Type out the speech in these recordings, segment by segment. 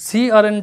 CRN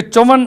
54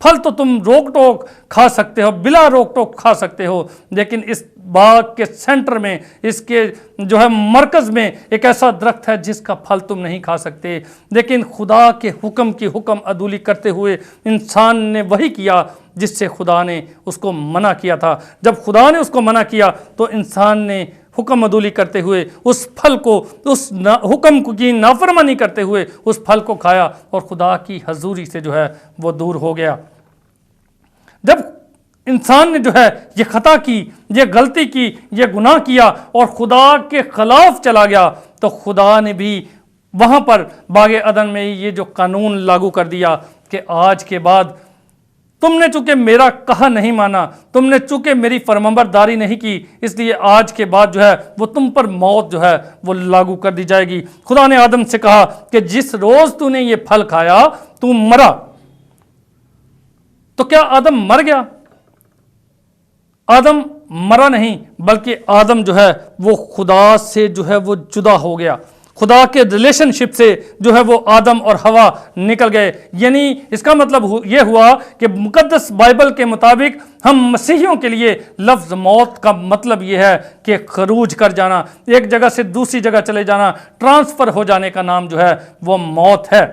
پھل تو تم روک ٹوک کھا سکتے ہو، بلا روک ٹوک کھا سکتے ہو، لیکن اس باغ کے سینٹر میں، اس کے جو ہے مرکز میں ایک ایسا درخت ہے جس کا پھل تم نہیں کھا سکتے۔ لیکن خدا کے حکم کی حکم عدولی کرتے ہوئے انسان نے وہی کیا جس سے خدا نے اس کو منع کیا تھا۔ جب خدا نے اس کو منع کیا تو انسان نے حکم عدولی کرتے ہوئے اس پھل کو، اس حکم کی نافرمانی کرتے ہوئے اس پھل کو کھایا اور خدا کی حضوری سے جو ہے وہ دور ہو گیا۔ جب انسان نے جو ہے یہ خطا کی، یہ غلطی کی، یہ گناہ کیا اور خدا کے خلاف چلا گیا، تو خدا نے بھی وہاں پر باغ عدن میں یہ جو قانون لاگو کر دیا کہ آج کے بعد تم نے چونکہ میرا کہا نہیں مانا، تم نے چونکہ میری فرمانبرداری نہیں کی، اس لیے آج کے بعد جو ہے وہ تم پر موت جو ہے وہ لاگو کر دی جائے گی۔ خدا نے آدم سے کہا کہ جس روز تو نے یہ پھل کھایا تو مرا۔ تو کیا آدم مر گیا؟ آدم مرا نہیں، بلکہ آدم جو ہے وہ خدا سے جو ہے وہ جدا ہو گیا۔ خدا کے ریلیشن شپ سے جو ہے وہ آدم اور حوا نکل گئے۔ یعنی اس کا مطلب یہ ہوا کہ مقدس بائبل کے مطابق ہم مسیحیوں کے لیے لفظ موت کا مطلب یہ ہے کہ خروج کر جانا، ایک جگہ سے دوسری جگہ چلے جانا، ٹرانسفر ہو جانے کا نام جو ہے وہ موت ہے۔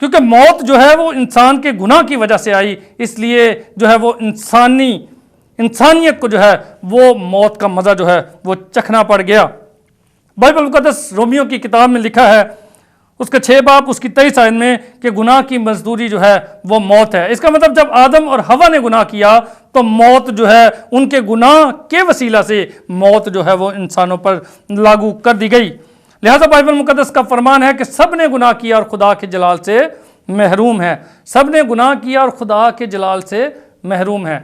کیونکہ موت جو ہے وہ انسان کے گناہ کی وجہ سے آئی، اس لیے جو ہے وہ انسانیت کو جو ہے وہ موت کا مزہ جو ہے وہ چکھنا پڑ گیا۔ بائبل مقدس رومیو کی کتاب میں لکھا ہے، اس کے 6 باب اس کی 23 آیت میں، کہ گناہ کی مزدوری جو ہے وہ موت ہے۔ اس کا مطلب جب آدم اور حوا نے گناہ کیا تو موت جو ہے ان کے گناہ کے وسیلہ سے موت جو ہے وہ انسانوں پر لاگو کر دی گئی۔ لہذا بائبل مقدس کا فرمان ہے کہ سب نے گناہ کیا اور خدا کے جلال سے محروم ہے۔ سب نے گناہ کیا اور خدا کے جلال سے محروم ہے۔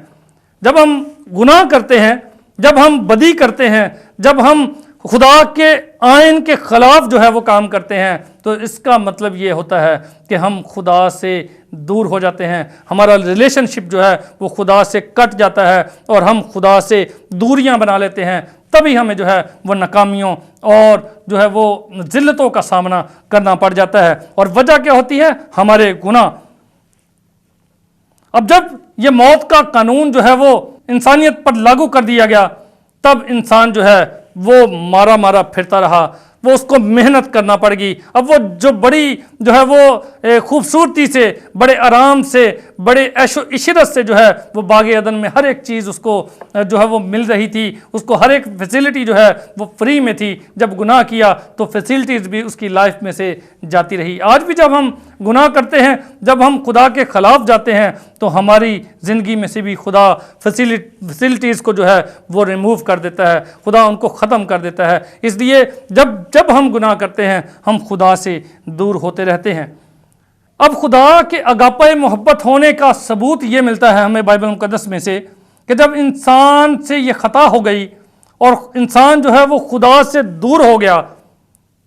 جب ہم گناہ کرتے ہیں، جب ہم بدی کرتے ہیں، جب ہم خدا کے آئین کے خلاف جو ہے وہ کام کرتے ہیں، تو اس کا مطلب یہ ہوتا ہے کہ ہم خدا سے دور ہو جاتے ہیں، ہمارا ریلیشن شپ جو ہے وہ خدا سے کٹ جاتا ہے اور ہم خدا سے دوریاں بنا لیتے ہیں۔ تبھی ہمیں جو ہے وہ ناکامیوں اور جو ہے وہ ذلتوں کا سامنا کرنا پڑ جاتا ہے، اور وجہ کیا ہوتی ہے؟ ہمارے گناہ۔ اب جب یہ موت کا قانون جو ہے وہ انسانیت پر لاگو کر دیا گیا، تب انسان جو ہے وہ مارا مارا پھرتا رہا، وہ اس کو محنت کرنا پڑ گئی۔ اب وہ جو بڑی جو ہے وہ خوبصورتی سے، بڑے آرام سے، بڑے عیش و عشرت سے جو ہے وہ باغ عدن میں ہر ایک چیز اس کو جو ہے وہ مل رہی تھی، اس کو ہر ایک فیسلٹی جو ہے وہ فری میں تھی، جب گناہ کیا تو فیسلٹیز بھی اس کی لائف میں سے جاتی رہی۔ آج بھی جب ہم گناہ کرتے ہیں، جب ہم خدا کے خلاف جاتے ہیں، تو ہماری زندگی میں سے بھی خدا فیسلٹیز کو جو ہے وہ ریموو کر دیتا ہے، خدا ان کو ختم کر دیتا ہے۔ اس لیے جب ہم گناہ کرتے ہیں ہم خدا سے دور ہوتے رہتے ہیں۔ اب خدا کے اگاپے محبت ہونے کا ثبوت یہ ملتا ہے ہمیں بائبل مقدس میں سے کہ جب انسان سے یہ خطا ہو گئی اور انسان جو ہے وہ خدا سے دور ہو گیا،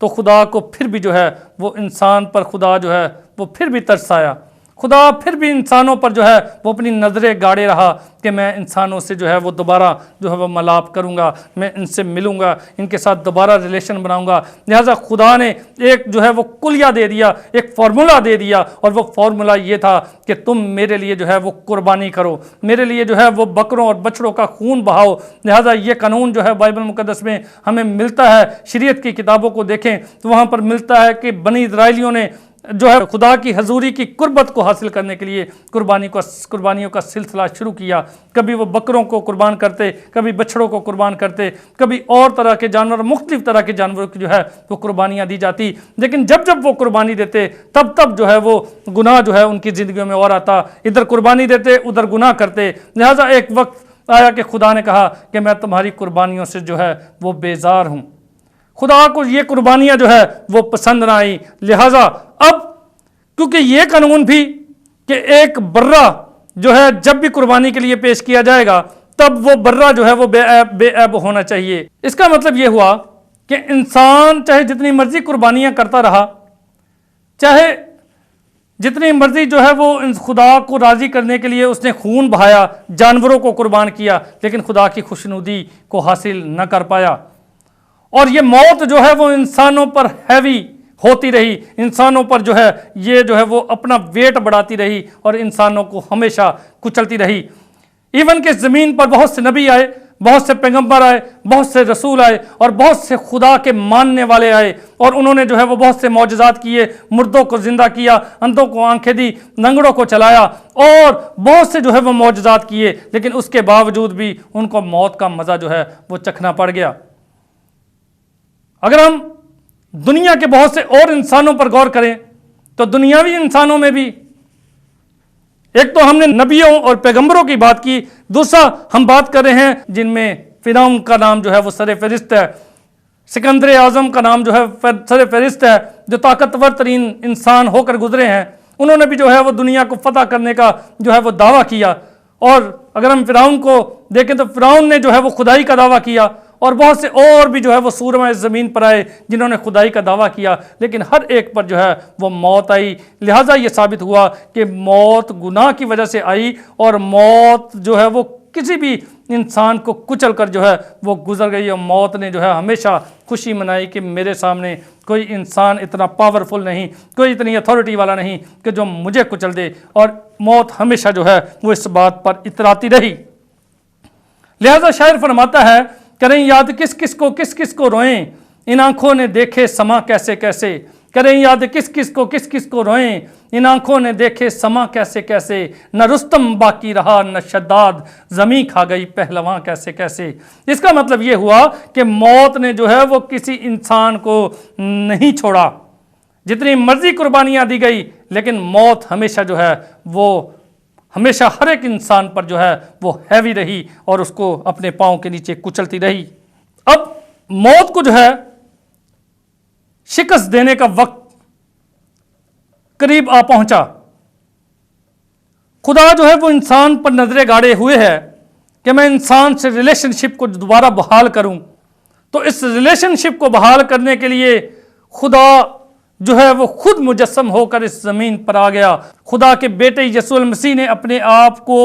تو خدا کو پھر بھی جو ہے وہ انسان پر خدا جو ہے وہ پھر بھی ترس آیا۔ خدا پھر بھی انسانوں پر جو ہے وہ اپنی نظریں گاڑے رہا کہ میں انسانوں سے جو ہے وہ دوبارہ جو ہے وہ ملاپ کروں گا، میں ان سے ملوں گا، ان کے ساتھ دوبارہ ریلیشن بناؤں گا۔ لہٰذا خدا نے ایک جو ہے وہ کلیہ دے دیا، ایک فارمولا دے دیا، اور وہ فارمولا یہ تھا کہ تم میرے لیے جو ہے وہ قربانی کرو، میرے لیے جو ہے وہ بکروں اور بچڑوں کا خون بہاؤ۔ لہٰذا یہ قانون جو ہے بائبل مقدس میں ہمیں ملتا ہے، شریعت کی کتابوں کو دیکھیں تو وہاں پر ملتا ہے کہ بنی اسرائیلیوں نے جو ہے خدا کی حضوری کی قربت کو حاصل کرنے کے لیے قربانیوں کا سلسلہ شروع کیا۔ کبھی وہ بکروں کو قربان کرتے، کبھی بچڑوں کو قربان کرتے، کبھی اور طرح کے جانور، مختلف طرح کے جانوروں کی جو ہے وہ قربانیاں دی جاتی۔ لیکن جب وہ قربانی دیتے تب جو ہے وہ گناہ جو ہے ان کی زندگیوں میں اور آتا، ادھر قربانی دیتے ادھر گناہ کرتے۔ لہٰذا ایک وقت آیا کہ خدا نے کہا کہ میں تمہاری قربانیوں سے جو ہے وہ بیزار ہوں۔ خدا کو یہ قربانیاں جو ہے وہ پسند نہ آئی۔ لہٰذا اب کیونکہ یہ قانون بھی کہ ایک برہ جو ہے جب بھی قربانی کے لیے پیش کیا جائے گا تب وہ برہ جو ہے وہ بے عیب ہونا چاہیے۔ اس کا مطلب یہ ہوا کہ انسان چاہے جتنی مرضی قربانیاں کرتا رہا، چاہے جتنی مرضی جو ہے وہ خدا کو راضی کرنے کے لیے اس نے خون بہایا، جانوروں کو قربان کیا، لیکن خدا کی خوشنودی کو حاصل نہ کر پایا۔ اور یہ موت جو ہے وہ انسانوں پر ہیوی ہوتی رہی، انسانوں پر جو ہے یہ جو ہے وہ اپنا ویٹ بڑھاتی رہی اور انسانوں کو ہمیشہ کچلتی رہی۔ ایون کہ زمین پر بہت سے نبی آئے، بہت سے پیغمبر آئے، بہت سے رسول آئے اور بہت سے خدا کے ماننے والے آئے، اور انہوں نے جو ہے وہ بہت سے معجزات کیے، مردوں کو زندہ کیا، اندھوں کو آنکھیں دی، لنگڑوں کو چلایا اور بہت سے جو ہے وہ معجزات کیے، لیکن اس کے باوجود بھی ان کو موت کا مزہ جو ہے وہ چکھنا پڑ گیا۔ اگر ہم دنیا کے بہت سے اور انسانوں پر غور کریں تو دنیاوی انسانوں میں بھی ایک تو ہم نے نبیوں اور پیغمبروں کی بات کی، دوسرا ہم بات کر رہے ہیں جن میں فرعون کا نام جو ہے وہ سر فہرست ہے، سکندر اعظم کا نام جو ہے سر فہرست ہے، جو طاقتور ترین انسان ہو کر گزرے ہیں، انہوں نے بھی جو ہے وہ دنیا کو فتح کرنے کا جو ہے وہ دعویٰ کیا۔ اور اگر ہم فرعون کو دیکھیں تو فرعون نے جو ہے وہ خدائی کا دعویٰ کیا، اور بہت سے اور بھی جو ہے وہ سورما زمین پر آئے جنہوں نے خدائی کا دعویٰ کیا، لیکن ہر ایک پر جو ہے وہ موت آئی۔ لہٰذا یہ ثابت ہوا کہ موت گناہ کی وجہ سے آئی، اور موت جو ہے وہ کسی بھی انسان کو کچل کر جو ہے وہ گزر گئی، اور موت نے جو ہے ہمیشہ خوشی منائی کہ میرے سامنے کوئی انسان اتنا پاورفل نہیں، کوئی اتنی اتھارٹی والا نہیں کہ جو مجھے کچل دے، اور موت ہمیشہ جو ہے وہ اس بات پر اتراتی رہی۔ لہٰذا شاعر فرماتا ہے، کریں یاد کس کس کو روئیں، ان آنکھوں نے دیکھے سما کیسے کیسے، کریں یاد کس کس کو روئیں، ان آنکھوں نے دیکھے سما کیسے کیسے، نہ رستم باقی رہا نہ شداد، زمیں کھا گئی پہلواں کیسے کیسے۔ اس کا مطلب یہ ہوا کہ موت نے جو ہے وہ کسی انسان کو نہیں چھوڑا، جتنی مرضی قربانیاں دی گئی، لیکن موت ہمیشہ جو ہے وہ ہمیشہ ہر ایک انسان پر جو ہے وہ ہیوی رہی اور اس کو اپنے پاؤں کے نیچے کچلتی رہی۔ اب موت کو جو ہے شکست دینے کا وقت قریب آ پہنچا۔ خدا جو ہے وہ انسان پر نظریں گاڑے ہوئے ہے کہ میں انسان سے ریلیشن شپ کو دوبارہ بحال کروں، تو اس ریلیشن شپ کو بحال کرنے کے لیے خدا جو ہے وہ خود مجسم ہو کر اس زمین پر آ گیا۔ خدا کے بیٹے یسوع المسیح نے اپنے آپ کو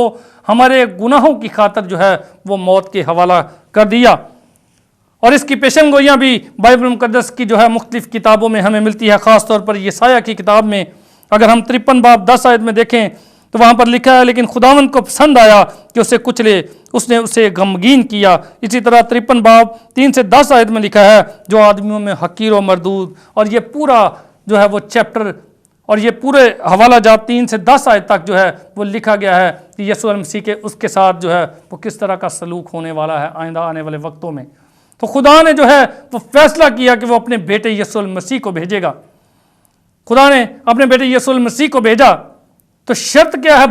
ہمارے گناہوں کی خاطر جو ہے وہ موت کے حوالہ کر دیا، اور اس کی پیشن گوئیاں بھی بائبل مقدس کی جو ہے مختلف کتابوں میں ہمیں ملتی ہے، خاص طور پر یسایہ کی کتاب میں۔ اگر ہم 53 باب 10 آیت میں دیکھیں تو وہاں پر لکھا ہے، لیکن خداوند کو پسند آیا کہ اسے کچلے، اس نے اسے غمگین کیا۔ اسی طرح 53 باب 3 سے 10 آیت میں لکھا ہے، جو آدمیوں میں حقیر و مردود، اور یہ پورا جو ہے وہ چیپٹر اور یہ پورے حوالہ جات 3 سے 10 آیت تک جو ہے وہ لکھا گیا ہے کہ یسوع المسیح کے اس کے ساتھ جو ہے وہ کس طرح کا سلوک ہونے والا ہے آئندہ آنے والے وقتوں میں۔ تو خدا نے جو ہے وہ فیصلہ کیا کہ وہ اپنے بیٹے یسوع المسیح کو بھیجے گا۔ خدا نے اپنے بیٹے یسوع المسیح کو بھیجا، تو شرط کیا ہے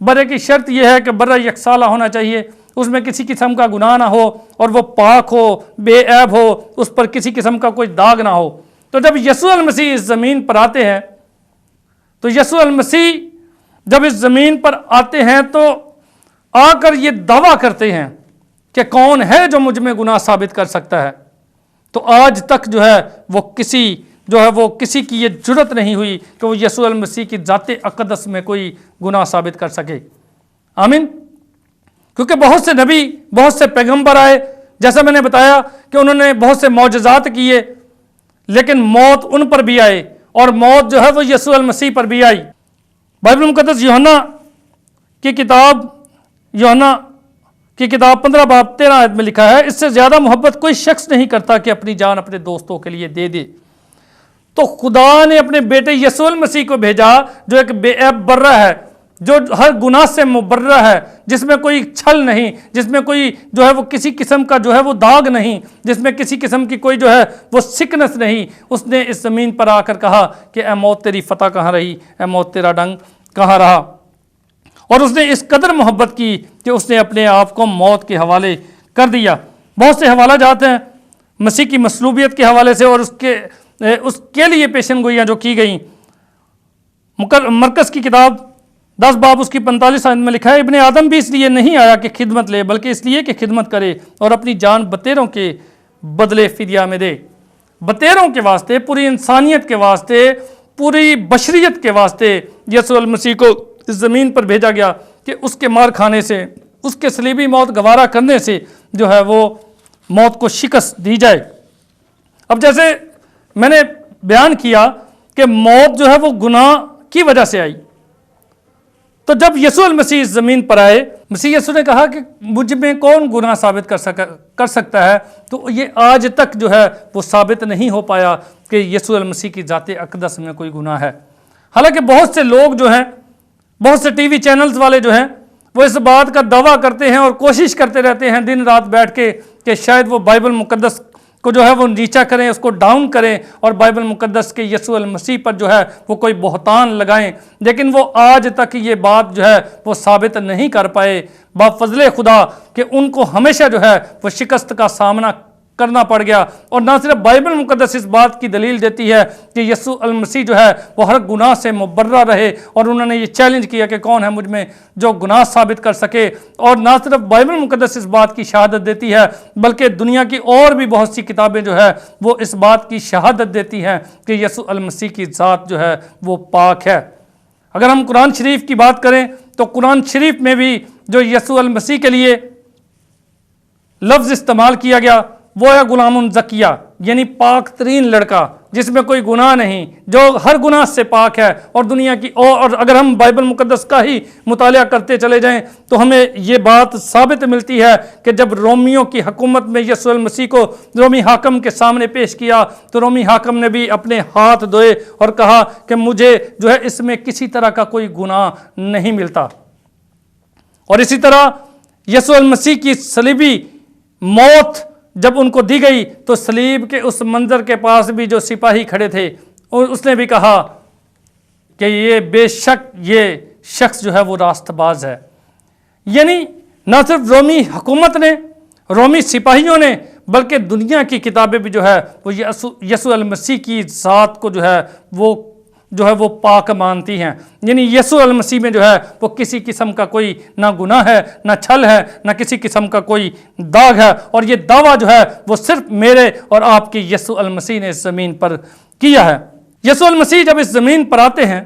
برے کی شرط یہ ہے کہ برہ یکسالہ ہونا چاہیے، اس میں کسی قسم کا گناہ نہ ہو، اور وہ پاک ہو، بے عیب ہو، اس پر کسی قسم کا کوئی داغ نہ ہو۔ تو جب یسوع المسیح اس زمین پر آتے ہیں، تو یسوع المسیح جب اس زمین پر آتے ہیں تو آ کر یہ دعویٰ کرتے ہیں کہ کون ہے جو مجھ میں گناہ ثابت کر سکتا ہے۔ تو آج تک جو ہے وہ کسی کی یہ جرت نہیں ہوئی کہ وہ یسوع المسیح کی ذات اقدس میں کوئی گناہ ثابت کر سکے۔ آمین۔ کیونکہ بہت سے نبی، بہت سے پیغمبر آئے، جیسا میں نے بتایا کہ انہوں نے بہت سے معجزات کیے، لیکن موت ان پر بھی آئے، اور موت جو ہے وہ یسوع المسیح پر بھی آئی۔ بائبل مقدس یوحنا کی کتاب 15 باب 13 آیت میں لکھا ہے، اس سے زیادہ محبت کوئی شخص نہیں کرتا کہ اپنی جان اپنے دوستوں کے لیے دے دے۔ تو خدا نے اپنے بیٹے یسوع المسیح کو بھیجا، جو ایک بے عیب برہ ہے، جو ہر گناہ سے مبرہ ہے، جس میں کوئی چھل نہیں، جس میں کوئی جو ہے وہ کسی قسم کا جو ہے وہ داغ نہیں، جس میں کسی قسم کی کوئی جو ہے وہ سکنس نہیں۔ اس نے اس زمین پر آ کر کہا کہ اے موت تیری فتح کہاں رہی، اے موت تیرا ڈنگ کہاں رہا۔ اور اس نے اس قدر محبت کی کہ اس نے اپنے آپ کو موت کے حوالے کر دیا۔ بہت سے حوالہ جات ہیں مسیح کی مصلوبیت کے حوالے سے، اور اس کے لیے پیشن گوئیاں جو کی گئیں۔ مرکز کی کتاب 10 باب اس کی 45 آیت میں لکھا ہے، ابن آدم بھی اس لیے نہیں آیا کہ خدمت لے، بلکہ اس لیے کہ خدمت کرے اور اپنی جان بتیروں کے بدلے فدیہ میں دے۔ بتیروں کے واسطے، پوری انسانیت کے واسطے، پوری بشریت کے واسطے یسوع المسیح کو اس زمین پر بھیجا گیا کہ اس کے مار کھانے سے، اس کے صلیبی موت گوارا کرنے سے جو ہے وہ موت کو شکست دی جائے۔ اب جیسے میں نے بیان کیا کہ موت جو ہے وہ گناہ کی وجہ سے آئی. تو جب یسوع المسیح اس زمین پر آئے، مسیح یسوع نے کہا کہ مجھ میں کون گناہ ثابت کر سکتا ہے. تو یہ آج تک جو ہے وہ ثابت نہیں ہو پایا کہ یسوع المسیح کی ذات اقدس میں کوئی گناہ ہے. حالانکہ بہت سے لوگ جو ہیں، بہت سے ٹی وی چینلز والے جو ہیں، وہ اس بات کا دعویٰ کرتے ہیں اور کوشش کرتے رہتے ہیں دن رات بیٹھ کے کہ شاید وہ بائبل مقدس کو جو ہے وہ نیچا کریں، اس کو ڈاؤن کریں اور بائبل مقدس کے یسوع المسیح پر جو ہے وہ کوئی بہتان لگائیں. لیکن وہ آج تک یہ بات جو ہے وہ ثابت نہیں کر پائے بفضل خدا کہ ان کو ہمیشہ جو ہے وہ شکست کا سامنا کرنا پڑ گیا. اور نہ صرف بائبل مقدس اس بات کی دلیل دیتی ہے کہ یسوع المسیح جو ہے وہ ہر گناہ سے مبرہ رہے، اور انہوں نے یہ چیلنج کیا کہ کون ہے مجھ میں جو گناہ ثابت کر سکے. اور نہ صرف بائبل مقدس اس بات کی شہادت دیتی ہے بلکہ دنیا کی اور بھی بہت سی کتابیں جو ہے وہ اس بات کی شہادت دیتی ہیں کہ یسوع المسیح کی ذات جو ہے وہ پاک ہے. اگر ہم قرآن شریف کی بات کریں تو قرآن شریف میں بھی جو یسوع المسیح کے لیے لفظ استعمال کیا گیا وہ ہے غلام زکیہ، یعنی پاک ترین لڑکا جس میں کوئی گناہ نہیں، جو ہر گناہ سے پاک ہے. اور دنیا کی اور اگر ہم بائبل مقدس کا ہی مطالعہ کرتے چلے جائیں تو ہمیں یہ بات ثابت ملتی ہے کہ جب رومیوں کی حکومت میں یسوع المسیح کو رومی حاکم کے سامنے پیش کیا تو رومی حاکم نے بھی اپنے ہاتھ دھوئے اور کہا کہ مجھے جو ہے اس میں کسی طرح کا کوئی گناہ نہیں ملتا. اور اسی طرح یسوع المسیح کی صلیبی موت جب ان کو دی گئی تو صلیب کے اس منظر کے پاس بھی جو سپاہی کھڑے تھے اس نے بھی کہا کہ یہ بے شک یہ شخص جو ہے وہ راست باز ہے. یعنی نہ صرف رومی حکومت نے، رومی سپاہیوں نے، بلکہ دنیا کی کتابیں بھی جو ہے وہ یسوع المسیح کی ذات کو جو ہے وہ پاک مانتی ہیں. یعنی یسوع المسیح میں جو ہے وہ کسی قسم کا کوئی نہ گناہ ہے، نہ چھل ہے، نہ کسی قسم کا کوئی داغ ہے. اور یہ دعویٰ جو ہے وہ صرف میرے اور آپ کی یسوع المسیح نے اس زمین پر کیا ہے. یسوع المسیح جب اس زمین پر آتے ہیں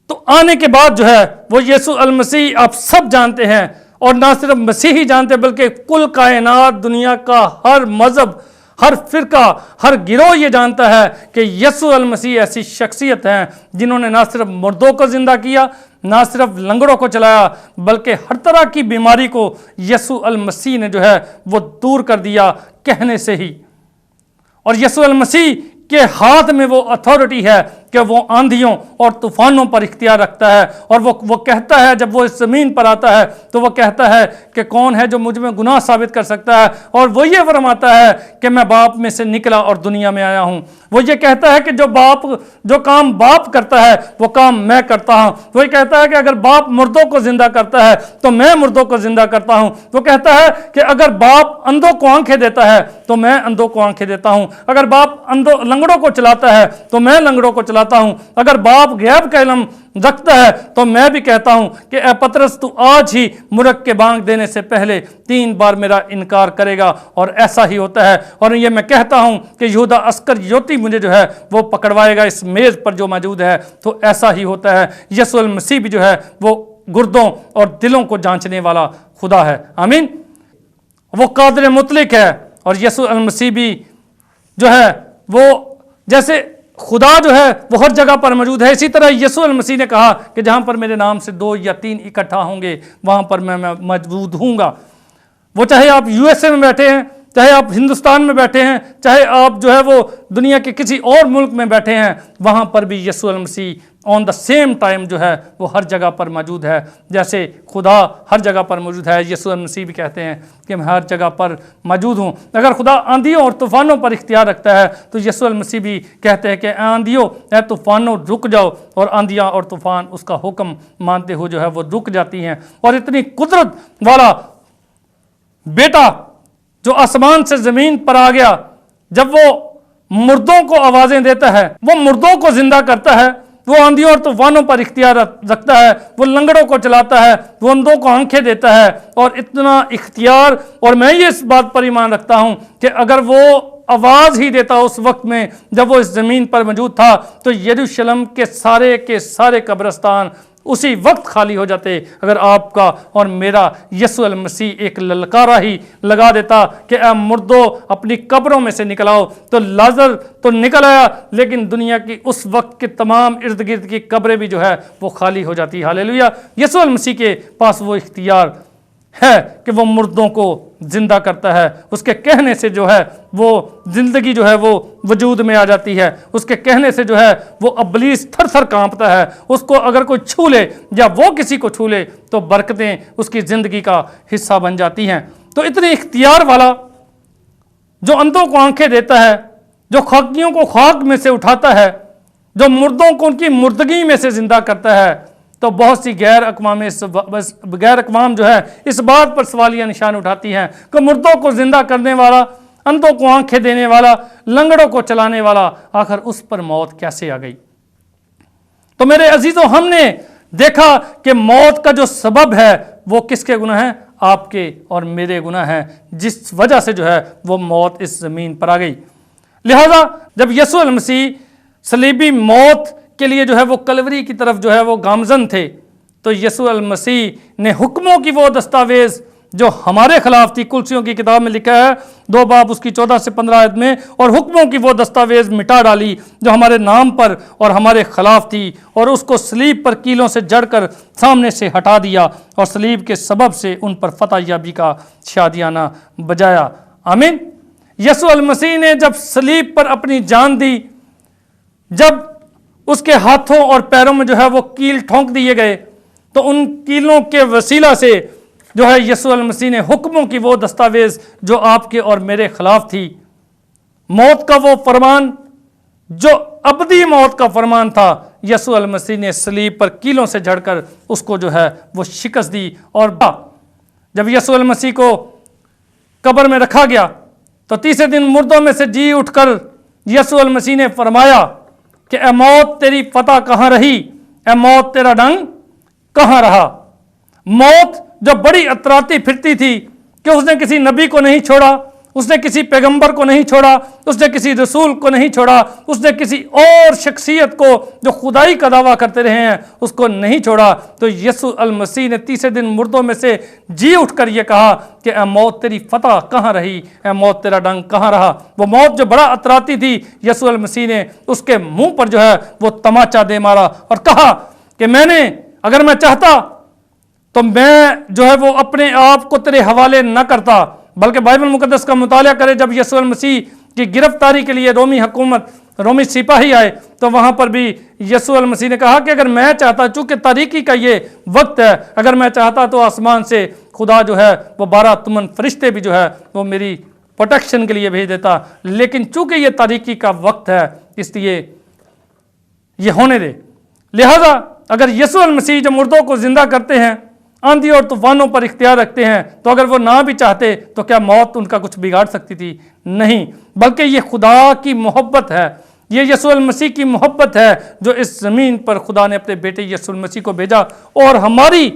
تو آنے کے بعد جو ہے وہ یسوع المسیح آپ سب جانتے ہیں، اور نہ صرف مسیحی جانتے بلکہ کل کائنات، دنیا کا ہر مذہب، ہر فرقہ، ہر گروہ یہ جانتا ہے کہ یسوع المسیح ایسی شخصیت ہیں جنہوں نے نہ صرف مردوں کو زندہ کیا، نہ صرف لنگڑوں کو چلایا، بلکہ ہر طرح کی بیماری کو یسوع المسیح نے جو ہے وہ دور کر دیا کہنے سے ہی. اور یسوع المسیح کے ہاتھ میں وہ اتھارٹی ہے کہ وہ آندھیوں اور طوفانوں پر اختیار رکھتا ہے. اور وہ کہتا ہے جب وہ اس زمین پر آتا ہے تو وہ کہتا ہے کہ کون ہے جو مجھ میں گناہ ثابت کر سکتا ہے. اور وہ یہ فرماتا ہے کہ میں باپ میں سے نکلا اور دنیا میں آیا ہوں. وہ یہ کہتا ہے کہ جو کام باپ کرتا ہے وہ کام میں کرتا ہوں. وہ یہ کہتا ہے کہ اگر باپ مردوں کو زندہ کرتا ہے تو میں مردوں کو زندہ کرتا ہوں. وہ کہتا ہے کہ اگر باپ اندھوں کو آنکھیں دیتا ہے تو میں اندھوں کو آنکھیں دیتا ہوں. اگر باپ لنگڑوں کو چلاتا ہے تو میں لنگڑوں کو چلاتا ہوں. اگر باپ غیب کا علم رکھتا ہے تو میں بھی کہتا ہوں کہ اے پطرس تو آج ہی مرغ کے بانگ دینے سے پہلے 3 بار میرا انکار کرے گا. اور ایسا ہی ہوتا ہے. اور یہ میں کہتا ہوں کہ یہودا اسکریوتی مجھے جو ہے وہ پکڑوائے گا اس میز پر جو موجود ہے. تو ایسا ہی ہوتا ہے. یسوع المسیح بھی جو ہے وہ گردوں اور دلوں کو جانچنے والا خدا ہے. آمین. وہ قادر مطلق ہے. اور یسوع المسیح بھی جو ہے وہ جیسے خدا جو ہے وہ ہر جگہ پر موجود ہے، اسی طرح یسوع المسیح نے کہا کہ جہاں پر میرے نام سے 2 یا 3 اکٹھا ہوں گے وہاں پر میں موجود ہوں گا. وہ چاہے آپ USA میں بیٹھے ہیں، چاہے آپ ہندوستان میں بیٹھے ہیں، چاہے آپ جو ہے وہ دنیا کے کسی اور ملک میں بیٹھے ہیں، وہاں پر بھی یسوع المسیح آن دا سیم ٹائم جو ہے وہ ہر جگہ پر موجود ہے. جیسے خدا ہر جگہ پر موجود ہے، یسوع المسیح بھی کہتے ہیں کہ میں ہر جگہ پر موجود ہوں. اگر خدا آندھیوں اور طوفانوں پر اختیار رکھتا ہے تو یسوع المسیح بھی کہتے ہیں کہ آندھیوں اے طوفانوں رک جاؤ، اور آندھیاں اور طوفان اس کا حکم مانتے ہوئے جو ہے وہ رک جاتی ہیں. اور اتنی قدرت والا بیٹا جو آسمان سے زمین پر آ گیا، جب وہ مردوں کو آوازیں دیتا ہے، وہ مردوں کو زندہ کرتا ہے، وہ آندھیوں اور طوفانوں پر اختیار رکھتا ہے، وہ لنگڑوں کو چلاتا ہے، وہ اندھوں کو آنکھیں دیتا ہے. اور اتنا اختیار، اور میں یہ اس بات پر ایمان رکھتا ہوں کہ اگر وہ آواز ہی دیتا اس وقت میں جب وہ اس زمین پر موجود تھا تو یروشلم کے سارے قبرستان اسی وقت خالی ہو جاتے اگر آپ کا اور میرا یسوع المسیح ایک للکارہ ہی لگا دیتا کہ اے مردو اپنی قبروں میں سے نکل آؤ، تو لازر تو نکل آیا، لیکن دنیا کی اس وقت کے تمام ارد گرد کی قبریں بھی جو ہے وہ خالی ہو جاتی۔ ہاللیلویہ۔ یسوع المسیح کے پاس وہ اختیار ہے کہ وہ مردوں کو زندہ کرتا ہے، اس کے کہنے سے جو ہے وہ زندگی جو ہے وہ وجود میں آ جاتی ہے، اس کے کہنے سے جو ہے وہ ابلیس تھر تھر کانپتا ہے، اس کو اگر کوئی چھو لے یا وہ کسی کو چھو لے تو برکتیں اس کی زندگی کا حصہ بن جاتی ہیں۔ تو اتنے اختیار والا جو اندھوں کو آنکھیں دیتا ہے، جو خاکیوں کو خاک میں سے اٹھاتا ہے، جو مردوں کو ان کی مردگی میں سے زندہ کرتا ہے، تو بہت سی غیر اقوام جو ہے اس بات پر سوالیہ نشان اٹھاتی ہیں کہ مردوں کو زندہ کرنے والا، اندھوں کو آنکھیں دینے والا، لنگڑوں کو چلانے والا، آخر اس پر موت کیسے آ گئی؟ تو میرے عزیزوں، ہم نے دیکھا کہ موت کا جو سبب ہے وہ کس کے گناہ ہیں؟ آپ کے اور میرے گناہ ہیں، جس وجہ سے جو ہے وہ موت اس زمین پر آ گئی۔ لہذا جب یسوع المسیح صلیبی موت کے لیے جو ہے وہ کلوری کی طرف جو ہے وہ گامزن تھے، تو یسوع المسیح نے حکموں کی وہ دستاویز جو ہمارے خلاف تھی، کلسیوں کی کتاب میں لکھا ہے 2 باب اس کی 14 سے 15 آیت میں، اور حکموں کی وہ دستاویز مٹا ڈالی جو ہمارے نام پر اور ہمارے خلاف تھی، اور اس کو صلیب پر کیلوں سے جڑ کر سامنے سے ہٹا دیا، اور صلیب کے سبب سے ان پر فتح یابی کا شادیانہ بجایا۔ آمین۔ یسوع المسیح نے جب صلیب پر اپنی جان دی، جب اس کے ہاتھوں اور پیروں میں جو ہے وہ کیل ٹھونک دیے گئے، تو ان کیلوں کے وسیلہ سے جو ہے یسوع المسیح نے حکموں کی وہ دستاویز جو آپ کے اور میرے خلاف تھی، موت کا وہ فرمان جو ابدی موت کا فرمان تھا، یسوع المسیح نے صلیب پر کیلوں سے جڑ کر اس کو جو ہے وہ شکست دی۔ اور جب یسوع المسیح کو قبر میں رکھا گیا تو تیسرے دن مردوں میں سے جی اٹھ کر یسوع المسیح نے فرمایا کہ اے موت تیری فتح کہاں رہی، اے موت تیرا ڈنگ کہاں رہا۔ موت جو بڑی اتراتی پھرتی تھی کہ اس نے کسی نبی کو نہیں چھوڑا، اس نے کسی پیغمبر کو نہیں چھوڑا، اس نے کسی رسول کو نہیں چھوڑا، اس نے کسی اور شخصیت کو جو خدائی کا دعویٰ کرتے رہے ہیں اس کو نہیں چھوڑا، تو یسوع المسیح نے تیسرے دن مردوں میں سے جی اٹھ کر یہ کہا کہ اے موت تیری فتح کہاں رہی، اے موت تیرا ڈنگ کہاں رہا۔ وہ موت جو بڑا اتراتی تھی، یسوع المسیح نے اس کے منہ پر جو ہے وہ تماچا دے مارا اور کہا کہ اگر میں چاہتا تو میں جو ہے وہ اپنے آپ کو تیرے حوالے نہ کرتا، بلکہ بائبل مقدس کا مطالعہ کرے۔ جب یسوع المسیح کی گرفتاری کے لیے رومی سپاہی آئے تو وہاں پر بھی یسوع المسیح نے کہا کہ اگر میں چاہتا، چونکہ تاریکی کا یہ وقت ہے، اگر میں چاہتا تو آسمان سے خدا جو ہے وہ 12 تمن فرشتے بھی جو ہے وہ میری پروٹیکشن کے لیے بھیج دیتا، لیکن چونکہ یہ تاریکی کا وقت ہے اس لیے یہ ہونے دے۔ لہذا اگر یسوع المسیح جو مردوں کو زندہ کرتے ہیں، آندھی اور طوفانوں پر اختیار رکھتے ہیں، تو اگر وہ نہ بھی چاہتے تو کیا موت ان کا کچھ بگاڑ سکتی تھی؟ نہیں، بلکہ یہ خدا کی محبت ہے، یہ یسوع المسیح کی محبت ہے جو اس زمین پر خدا نے اپنے بیٹے یسوع المسیح کو بھیجا، اور ہماری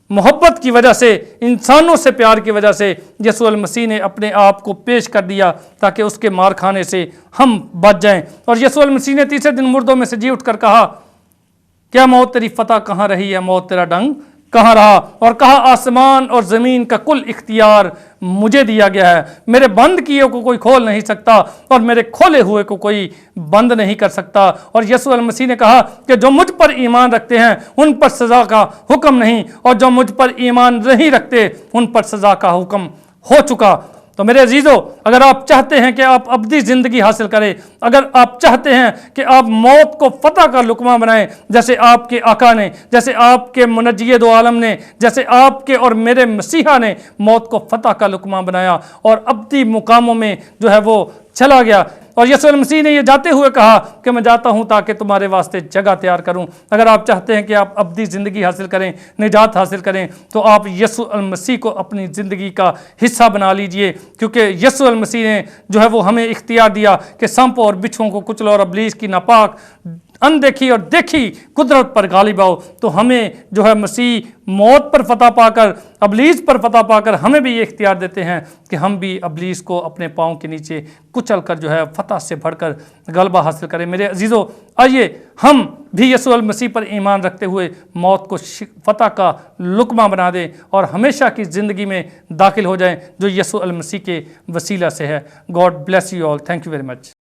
محبت کی وجہ سے، انسانوں سے پیار کی وجہ سے یسوع المسیح نے اپنے آپ کو پیش کر دیا تاکہ اس کے مار کھانے سے ہم بچ جائیں۔ اور یسوع المسیح نے تیسرے دن مردوں میں سے جی اٹھ کر کہا کیا موت تیری فتح کہاں رہی ہے، موت تیرا ڈنگ کہاں رہا، اور کہا آسمان اور زمین کا کل اختیار مجھے دیا گیا ہے، میرے بند کیے کو کوئی کھول نہیں سکتا اور میرے کھولے ہوئے کو کوئی بند نہیں کر سکتا۔ اور یسوع المسیح نے کہا کہ جو مجھ پر ایمان رکھتے ہیں ان پر سزا کا حکم نہیں، اور جو مجھ پر ایمان نہیں رکھتے ان پر سزا کا حکم ہو چکا۔ تو میرے عزیزو، اگر آپ چاہتے ہیں کہ آپ ابدی زندگی حاصل کریں، اگر آپ چاہتے ہیں کہ آپ موت کو فتح کا لقمہ بنائیں، جیسے آپ کے آقا نے، جیسے آپ کے منجی دو عالم نے، جیسے آپ کے اور میرے مسیحا نے موت کو فتح کا لقمہ بنایا اور ابدی مقاموں میں جو ہے وہ چلا گیا، اور یسوع المسیح نے یہ جاتے ہوئے کہا کہ میں جاتا ہوں تاکہ تمہارے واسطے جگہ تیار کروں۔ اگر آپ چاہتے ہیں کہ آپ ابدی زندگی حاصل کریں، نجات حاصل کریں، تو آپ یسوع المسیح کو اپنی زندگی کا حصہ بنا لیجئے، کیونکہ یسوع المسیح نے جو ہے وہ ہمیں اختیار دیا کہ سانپوں اور بچھوؤں کو کچلو اور ابلیس کی ناپاک اندیکھی اور دیکھی قدرت پر غالب آؤ۔ تو ہمیں جو ہے مسیح موت پر فتح پا کر ابلیس پر فتح پا کر ہمیں بھی یہ اختیار دیتے ہیں کہ ہم بھی ابلیس کو اپنے پاؤں کے نیچے کچل کر جو ہے فتح سے بڑھ کر غلبہ حاصل کریں۔ میرے عزیزو، آئیے ہم بھی یسوع المسیح پر ایمان رکھتے ہوئے موت کو فتح کا لقمہ بنا دیں اور ہمیشہ کی زندگی میں داخل ہو جائیں جو یسوع المسیح کے وسیلہ سے ہے۔ God bless you all, thank you very much.